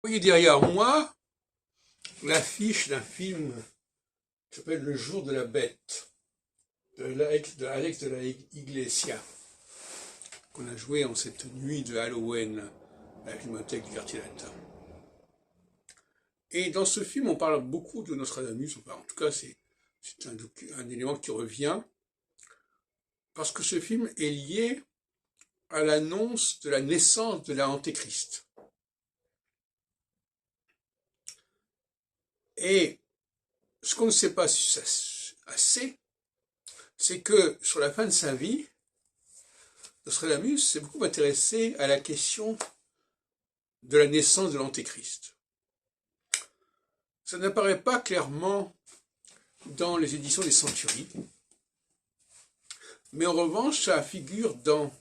Vous voyez derrière moi l'affiche d'un film qui s'appelle Le Jour de la Bête, de Alex de la Iglesia, qu'on a joué en cette nuit de Halloween à la Filmothèque du quartier latin. Et dans ce film, on parle beaucoup de Nostradamus, en tout cas c'est un élément qui revient, parce que ce film est lié à l'annonce de la naissance de l'Antéchrist. Et ce qu'on ne sait pas assez, c'est que sur la fin de sa vie, Nostradamus s'est beaucoup intéressé à la question de la naissance de l'Antéchrist. Ça n'apparaît pas clairement dans les éditions des Centuries, mais en revanche, ça figure dans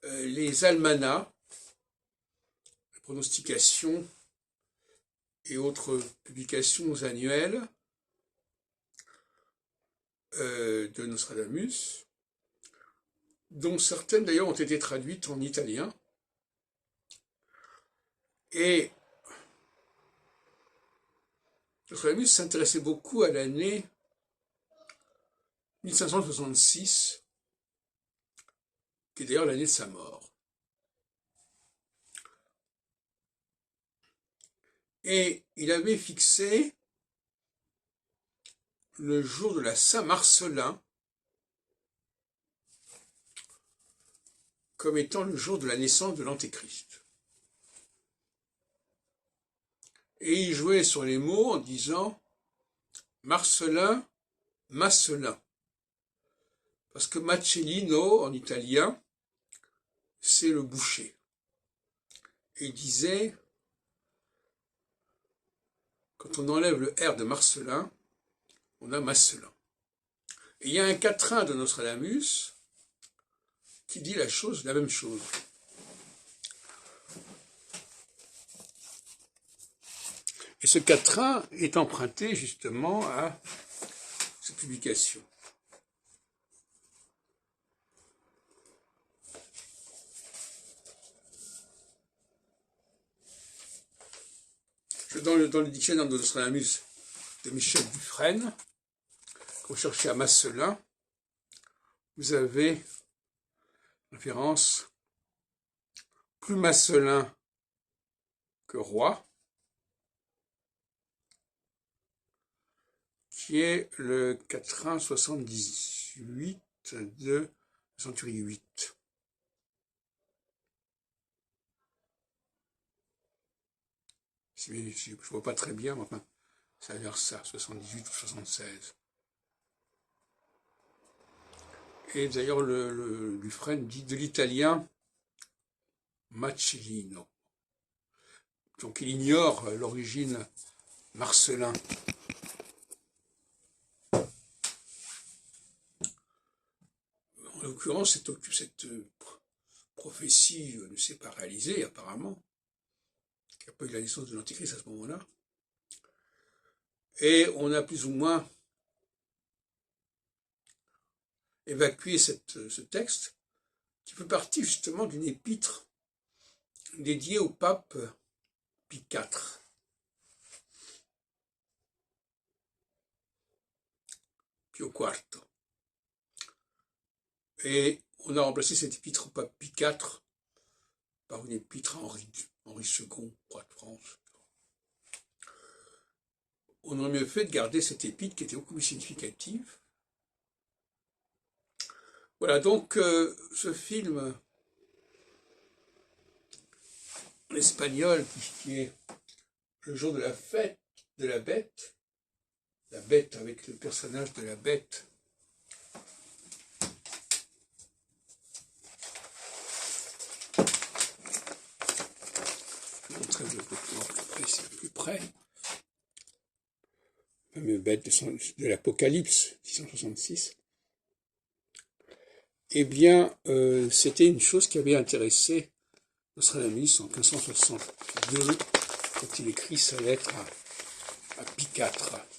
les almanachs, les pronostications et autres publications annuelles de Nostradamus, dont certaines d'ailleurs ont été traduites en italien. Et Nostradamus s'intéressait beaucoup à l'année 1566, qui est d'ailleurs l'année de sa mort. Et il avait fixé le jour de la Saint-Marcellin comme étant le jour de la naissance de l'Antéchrist. Et il jouait sur les mots en disant Marcellin, Masselin. Parce que Marcellino, en italien, c'est le boucher. Et il disait, quand on enlève le R de Marcellin, on a Masselin. Et il y a un quatrain de Nostradamus qui dit la même chose. Et ce quatrain est emprunté justement à cette publication. Dans le dictionnaire de Nostradamus de Michel Dufresne, quand vous cherchez à Masselin, vous avez référence plus Masselin que roi, qui est le quatrain 78 de Centurie 8. Je ne vois pas très bien, mais enfin, ça a l'air ça, 78 ou 76. Et d'ailleurs, le Dufresne dit de l'italien Marcellino. Donc il ignore l'origine Marcellin. En l'occurrence, cette prophétie ne s'est pas réalisée, apparemment. Il n'y a pas eu la naissance de l'Antéchrist à ce moment-là. Et on a plus ou moins évacué ce texte, qui fait partie justement d'une épître dédiée au pape Pie IV. Pio IV. Et on a remplacé cette épître au pape Pie IV par une épître à Henri II, roi de France. On aurait mieux fait de garder cette épître qui était beaucoup plus significative. Voilà, donc ce film espagnol qui est le jour de la fête de la bête avec le personnage de la bête, je vais montrer plus près, la fameuse bête de l'Apocalypse 666. Eh bien, c'était une chose qui avait intéressé Nostradamus en 1562, quand il écrit sa lettre à Pie IV.